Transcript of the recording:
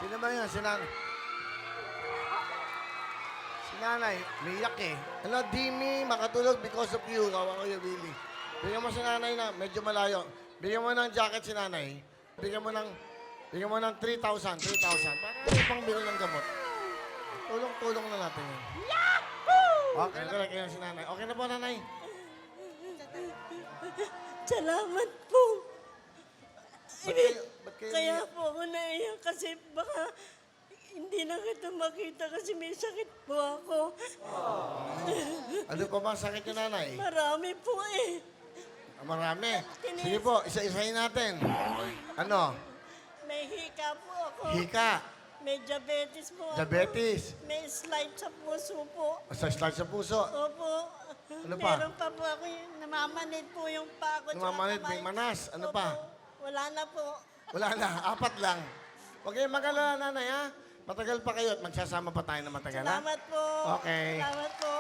Sino ba yan? Si nanay. Si nanay, miyak eh. Ano, Dimi, makatulog because of you. Kawa ko yung Willie. Bigyan mo si nanay na medyo malayo. Bigyan mo ng jacket si nanay. Bigyan mo ng 3,000. Para pang bili ng gamot. Tulong-tulong na natin yun. Okay, correct kayo si nanay. Okay na po, nanay. Salamat po. Ba't kayo Kaya umiyak? po ako naiyak kasi baka hindi na kita makita kasi may sakit po ako. Ano pa ba ang sakit niyo, nanay? Marami po eh. Marami. Sige po, isa-isahin natin. Ano? May hika po ako. Hika. May diabetes po ako. Diabetes. May slide sa puso po. Sa start sa puso. Opo. Ano pa? Meron pa po ako yung namamanid po yung pa ako. Namamanid, may manas. Ano pa? Wala na po. Wala na, 4 lang. Huwag kayong mag-alala, nanay, ha? Matagal pa kayo at magsasama pa tayo na matagal, ha? Salamat po. Okay. Salamat po.